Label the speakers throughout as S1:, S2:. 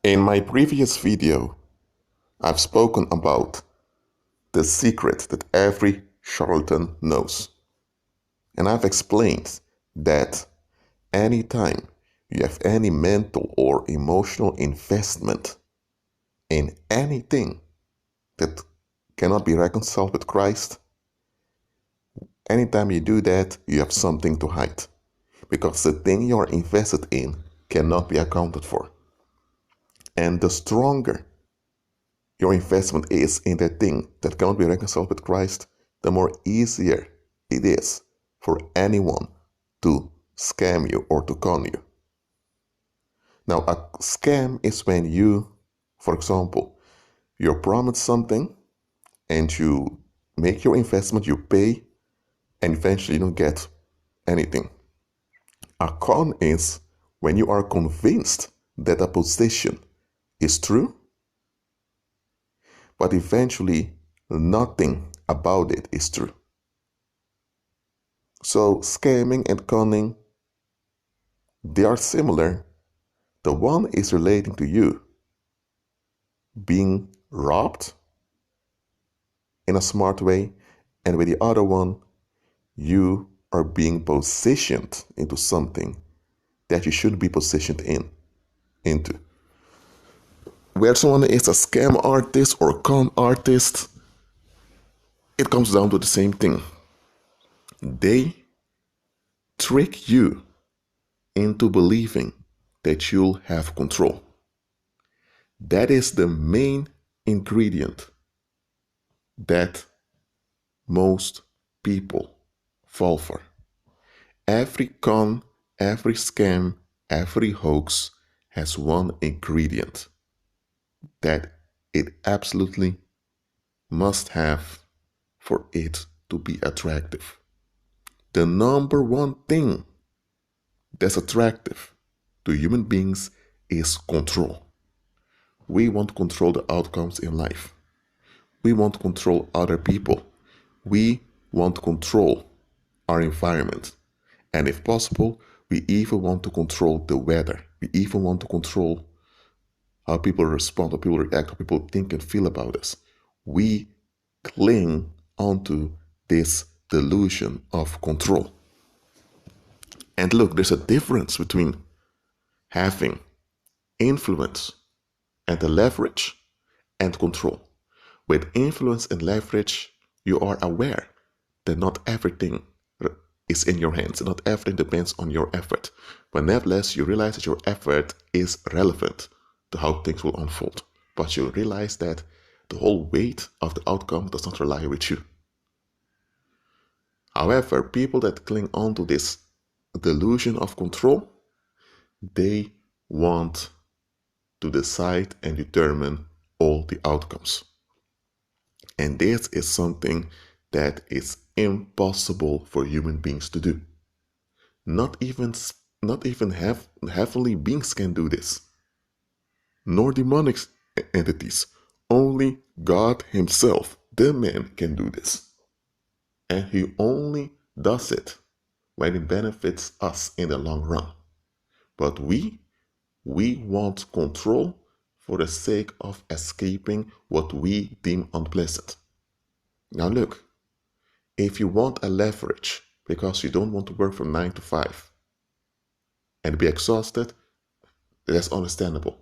S1: In my previous video, I've spoken about the secret that every charlatan knows. And I've explained that anytime you have any mental or emotional investment in anything that cannot be reconciled with Christ, anytime you do that, you have something to hide. Because the thing you are invested in cannot be accounted for. And the stronger your investment is in that thing that cannot be reconciled with Christ, the more easier it is for anyone to scam you or to con you. Now, a scam is when you, for example, you're promised something and you make your investment, you pay, and eventually you don't get anything. A con is when you are convinced that a position is true, but eventually nothing about it is true. So scamming and conning, they are similar. The one is relating to you being robbed in a smart way, and with the other one, you are being positioned into something that you shouldn't be positioned into. Whether someone is a scam artist or con artist, it comes down to the same thing. They trick you into believing that you'll have control. That is the main ingredient that most people fall for. Every con, every scam, every hoax has one ingredient that it absolutely must have for it to be attractive. The number one thing that's attractive to human beings is control. We want to control the outcomes in life. We want to control other people. We want to control our environment. And if possible, we even want to control the weather. We even want to control how people respond, how people react, how people think and feel about us. We cling onto this delusion of control. And look, there's a difference between having influence and the leverage and control. With influence and leverage, you are aware that not everything is in your hands, not everything depends on your effort. But nevertheless, you realize that your effort is relevant to how things will unfold. But you realize that the whole weight of the outcome does not rely with you. However, people that cling on to this delusion of control, they want to decide and determine all the outcomes. And this is something that is impossible for human beings to do. Not even heavenly beings can do this, nor demonic entities. Only God Himself, the man, can do this. And He only does it when it benefits us in the long run. But we want control for the sake of escaping what we deem unpleasant. Now look, if you want a leverage because you don't want to work from 9 to 5 and be exhausted, that's understandable.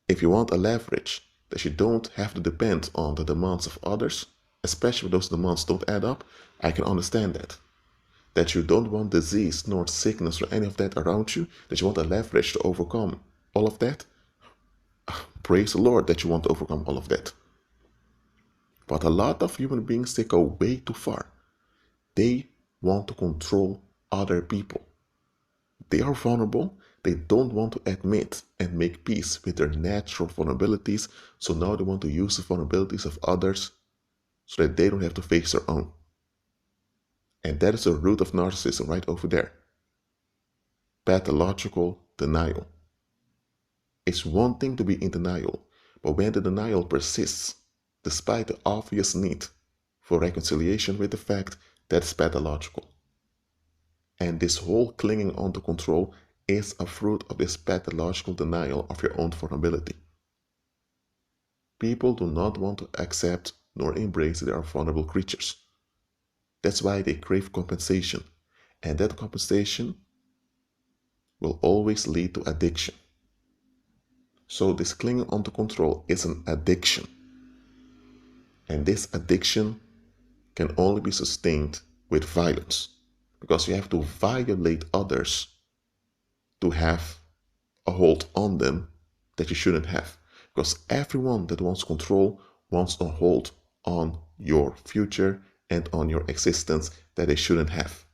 S1: If you want a leverage that you don't have to depend on the demands of others, especially when those demands don't add up, I can understand that. That you don't want disease nor sickness or any of that around you, that you want a leverage to overcome all of that, praise the Lord that you want to overcome all of that. But a lot of human beings, they go way too far. They want to control other people. They are vulnerable. They don't want to admit and make peace with their natural vulnerabilities. So now they want to use the vulnerabilities of others so that they don't have to face their own. And that is the root of narcissism right over there. Pathological denial. It's one thing to be in denial, but when the denial persists, despite the obvious need for reconciliation with the fact, that's pathological. And this whole clinging on to control is a fruit of this pathological denial of your own vulnerability. People do not want to accept nor embrace they are vulnerable creatures. That's why they crave compensation, and that compensation will always lead to addiction. So this clinging onto control is an addiction, and this addiction can only be sustained with violence, because you have to violate others to have a hold on them that you shouldn't have. Because everyone that wants control wants a hold on your future and on your existence that they shouldn't have.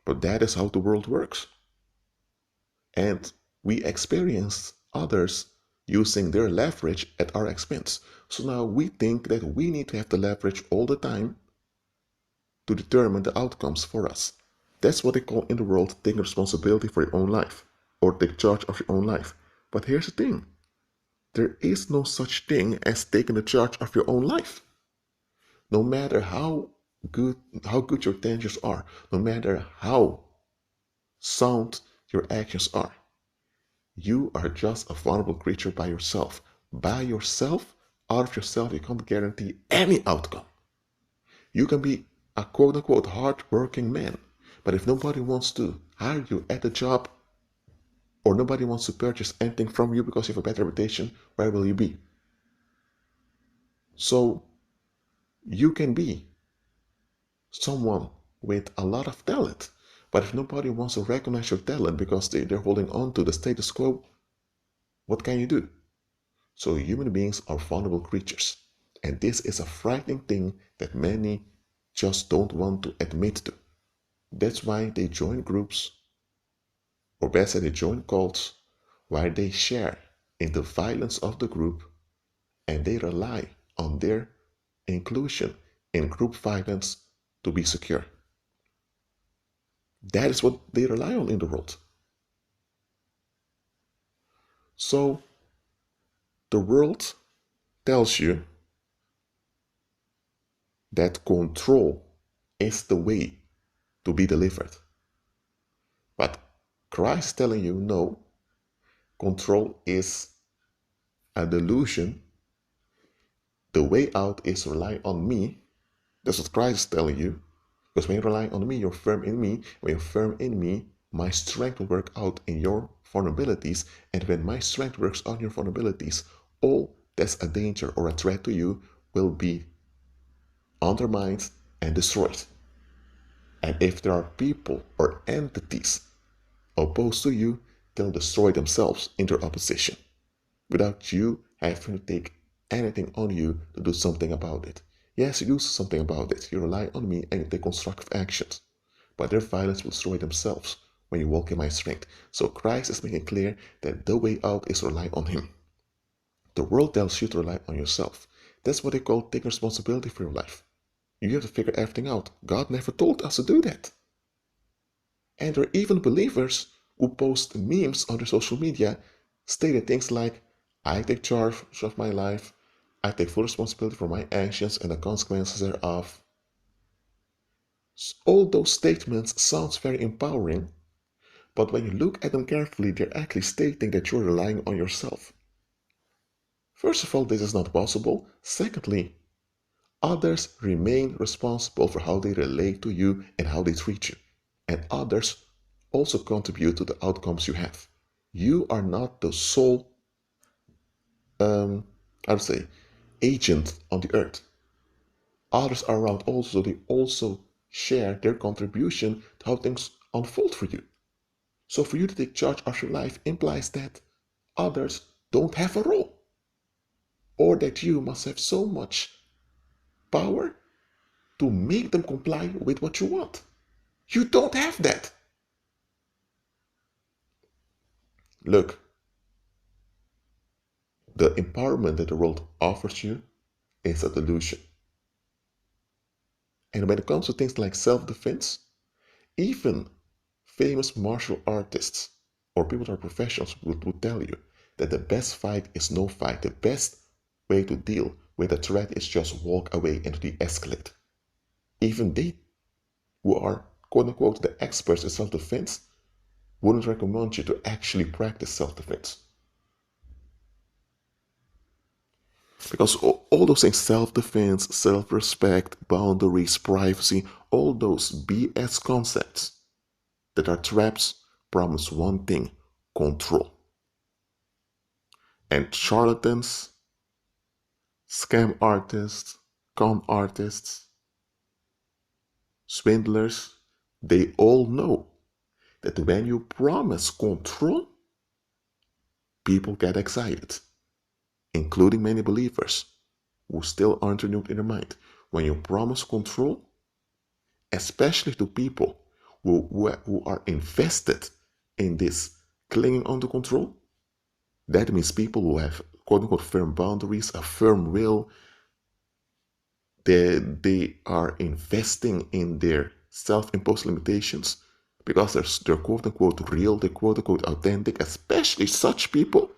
S1: But that is how the world works. And we experience others using their leverage at our expense. So now we think that we need to have the leverage all the time to determine the outcomes for us. That's what they call in the world taking responsibility for your own life, or take charge of your own life. But here's the thing. There is no such thing as taking the charge of your own life. No matter how good your intentions are, no matter how sound your actions are, you are just a vulnerable creature by yourself. By yourself, out of yourself, you can't guarantee any outcome. You can be a quote-unquote hard-working man, but if nobody wants to hire you at the job, or nobody wants to purchase anything from you because you have a bad reputation, where will you be? So you can be someone with a lot of talent, but if nobody wants to recognize your talent because they're holding on to the status quo, what can you do? So human beings are vulnerable creatures, and this is a frightening thing that many just don't want to admit to. That's why they join groups, or better said, they join cults, where they share in the violence of the group, and they rely on their inclusion in group violence to be secure. That is what they rely on in the world. So the world tells you that control is the way to be delivered. But Christ is telling you, no, control is a delusion. The way out is rely on me. That's what Christ is telling you. Because when you rely on me, you're firm in me. When you're firm in me, my strength will work out in your vulnerabilities. And when my strength works on your vulnerabilities, all that's a danger or a threat to you will be undermined and destroyed. And if there are people or entities opposed to you, they'll destroy themselves in their opposition without you having to take anything on you to do something about it. Yes, you do something about it. You rely on me and you take constructive actions. But their violence will destroy themselves when you walk in my strength. So Christ is making clear that the way out is to rely on him. The world tells you to rely on yourself. That's what they call taking responsibility for your life. You have to figure everything out. God never told us to do that. And there are even believers who post memes on their social media stating things like, I take charge of my life, I take full responsibility for my actions and the consequences thereof. All those statements sound very empowering, but when you look at them carefully, they're actually stating that you're relying on yourself. First of all, this is not possible. Secondly, others remain responsible for how they relate to you and how they treat you. And others also contribute to the outcomes you have. You are not the sole, I would say, agent on the earth. Others are around also, they also share their contribution to how things unfold for you. So for you to take charge of your life implies that others don't have a role, or that you must have so much power to make them comply with what you want. You don't have that. Look, the empowerment that the world offers you is a delusion. And when it comes to things like self-defense, even famous martial artists or people that are professionals would tell you that the best fight is no fight. The best way to deal with a threat is just walk away and de-escalate. Even they who are quote unquote, the experts in self-defense wouldn't recommend you to actually practice self-defense. Because all those things, self-defense, self-respect, boundaries, privacy, all those BS concepts that are traps promise one thing: control. And charlatans, scam artists, con artists, swindlers, they all know that when you promise control, people get excited, including many believers who still aren't renewed in their mind. When you promise control, especially to people who are invested in this clinging on to control, that means people who have quote unquote firm boundaries, a firm will, they are investing in their self-imposed limitations because they're quote unquote real, they're quote unquote authentic, especially such people.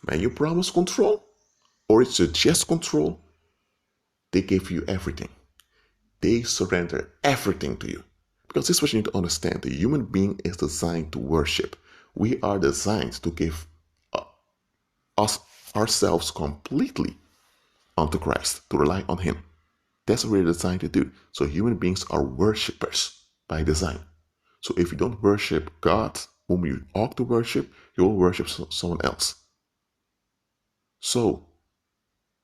S1: When you promise control or suggest control, they give you everything. They surrender everything to you. Because this is what you need to understand. The human being is designed to worship. We are designed to give us ourselves completely unto Christ, to rely on Him. That's what we're designed to do. So human beings are worshippers by design. So if you don't worship God, whom you ought to worship, you will worship someone else. So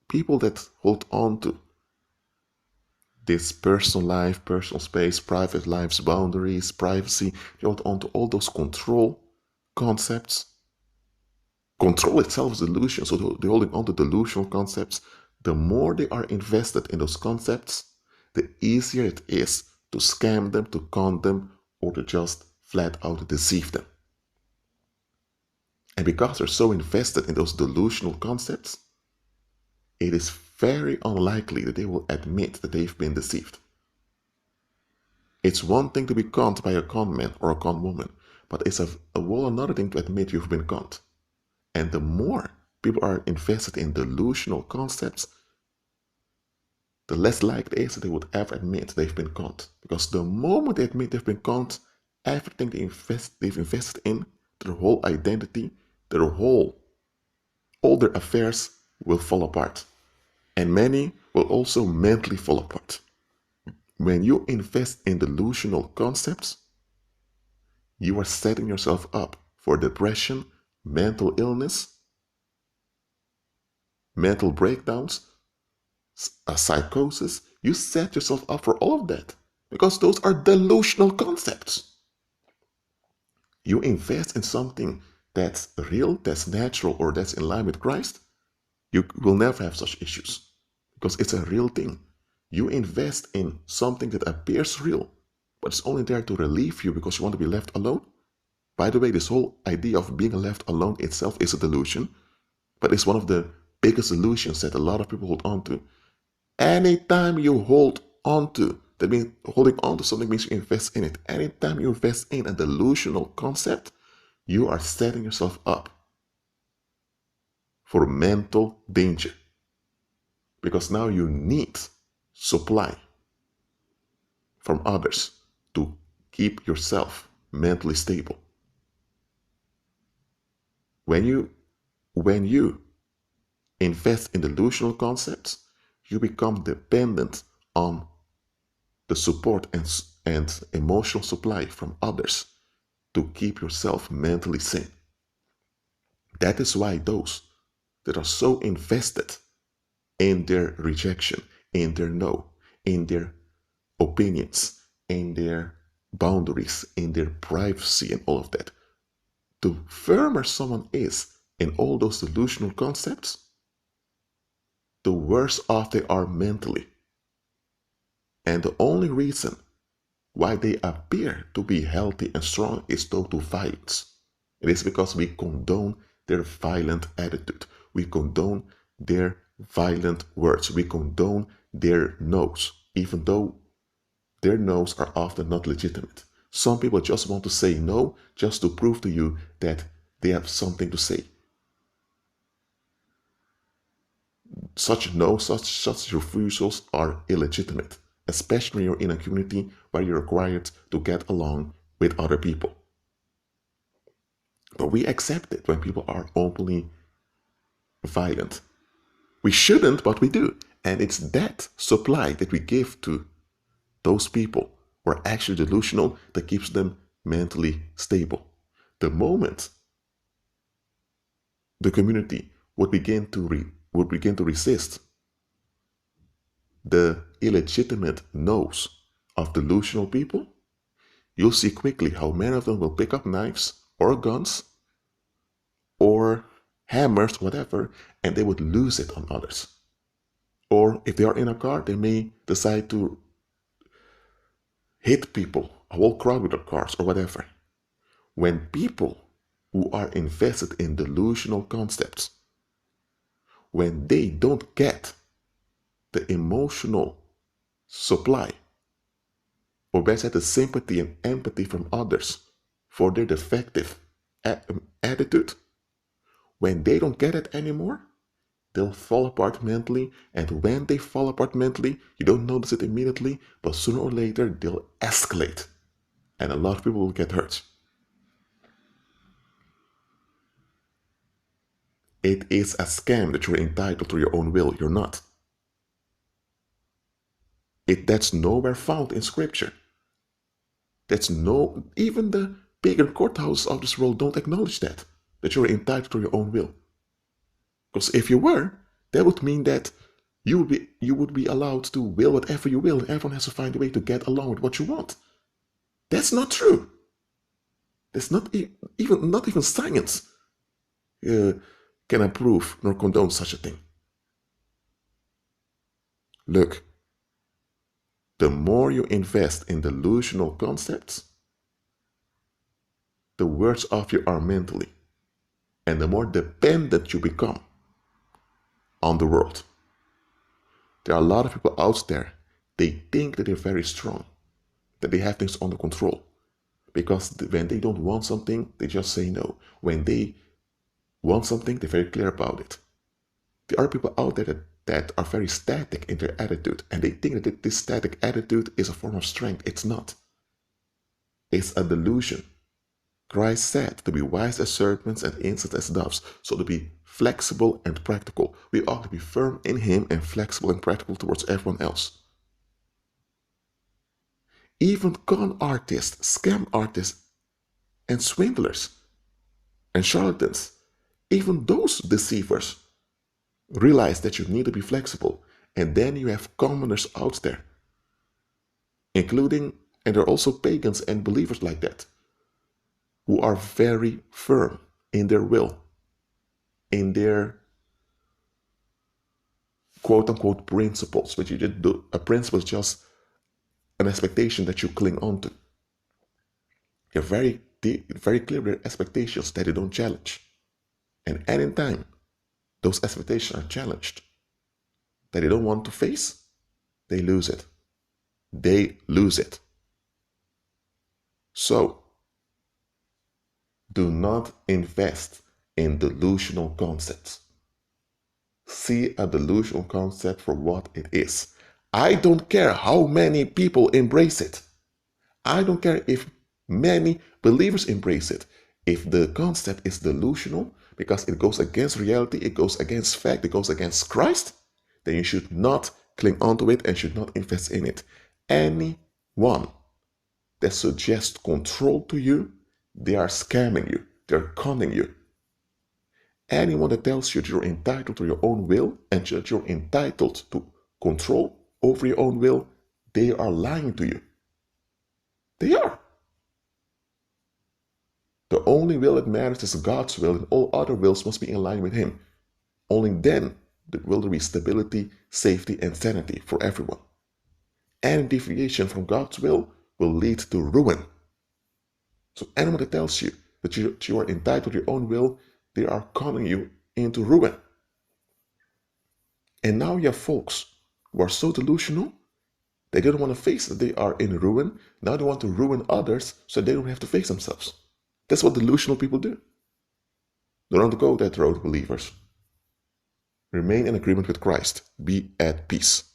S1: people that hold on to this personal life, personal space, private lives, boundaries, privacy, they hold on to all those control concepts. Control itself is delusion, so they're holding on to delusional concepts. The more they are invested in those concepts, the easier it is to scam them, to con them, or to just flat out deceive them. And because they're so invested in those delusional concepts, it is very unlikely that they will admit that they've been deceived. It's one thing to be conned by a con man or a con woman, but it's a whole another thing to admit you've been conned. And the more people are invested in delusional concepts, the less likely it is that they would ever admit they've been conned. Because the moment they admit they've been conned, everything they've invested in, their whole identity, all their affairs will fall apart. And many will also mentally fall apart. When you invest in delusional concepts, you are setting yourself up for depression, mental illness, mental breakdowns, psychosis. You set yourself up for all of that because those are delusional concepts. You invest in something that's real, that's natural, or that's in line with Christ, you will never have such issues because it's a real thing. You invest in something that appears real, but it's only there to relieve you because you want to be left alone. By the way, this whole idea of being left alone itself is a delusion, but it's one of the biggest illusions that a lot of people hold on to. Anytime you hold on to, that means holding on to something means you invest in it. Anytime you invest in a delusional concept, you are setting yourself up for mental danger. Because now you need supply from others to keep yourself mentally stable. When you invest in delusional concepts, you become dependent on the support and emotional supply from others to keep yourself mentally sane. That is why those that are so invested in their rejection, in their no, in their opinions, in their boundaries, in their privacy and all of that, the firmer someone is in all those delusional concepts, the worse off they are mentally. And the only reason why they appear to be healthy and strong is due to violence. It is because we condone their violent attitude. We condone their violent words. We condone their no's, even though their no's are often not legitimate. Some people just want to say no just to prove to you that they have something to say. Such refusals are illegitimate. especially when you're in a community where you're required to get along with other people. But we accept it when people are openly violent. We shouldn't, but we do. And it's that supply that we give to those people who are actually delusional that keeps them mentally stable. The moment the community would begin to resist the illegitimate no's of delusional people, you'll see quickly how many of them will pick up knives or guns or hammers, whatever, and they would lose it on others. Or if they are in a car, they may decide to hit people, a whole crowd with their cars or whatever. When people who are invested in delusional concepts, when they don't get the emotional supply, or better said, the sympathy and empathy from others for their defective attitude, when they don't get it anymore, they'll fall apart mentally. And when they fall apart mentally, you don't notice it immediately, but sooner or later, they'll escalate. And a lot of people will get hurt. It is a scam that you're entitled to your own will. You're not. That's nowhere found in Scripture. Even the pagan courthouses of this world don't acknowledge that you're entitled to your own will. Because if you were, that would mean that you would be allowed to will whatever you will, and everyone has to find a way to get along with what you want. That's not true. That's not even science can approve nor condone such a thing. Look, the more you invest in delusional concepts, the worse off you are mentally, and the more dependent you become on the world. There are a lot of people out there, they think that they're very strong, that they have things under control. Because when they don't want something, they just say no. When they want something, they're very clear about it. There are people out there that are very static in their attitude, and they think that this static attitude is a form of strength. It's not. It's a delusion. Christ said to be wise as serpents and innocent as doves, so to be flexible and practical. We ought to be firm in Him and flexible and practical towards everyone else. Even con artists, scam artists, and swindlers, and charlatans, even those deceivers realize that you need to be flexible. And then you have commoners out there, including, and there are also pagans and believers like that, who are very firm in their will, in their quote-unquote principles, which you did do. A principle is just an expectation that you cling on to. They're very clear with their expectations that they don't challenge. And anytime those expectations are challenged, that they don't want to face, they lose it. They lose it. So, do not invest in delusional concepts. See a delusional concept for what it is. I don't care how many people embrace it. I don't care if many believers embrace it. If the concept is delusional, because it goes against reality, it goes against fact, it goes against Christ, then you should not cling onto it and should not invest in it. Anyone that suggests control to you, they are scamming you, they're conning you. Anyone that tells you that you're entitled to your own will and that you're entitled to control over your own will, they are lying to you. They are. The only will that matters is God's will, and all other wills must be in line with Him. Only then will there be stability, safety, and sanity for everyone. Any deviation from God's will lead to ruin. So anyone that tells you that you are entitled to your own will, they are conning you into ruin. And now you have folks who are so delusional, they don't want to face that they are in ruin. Now they want to ruin others so they don't have to face themselves. That's what delusional people do. Don't go that road, believers. Remain in agreement with Christ. Be at peace.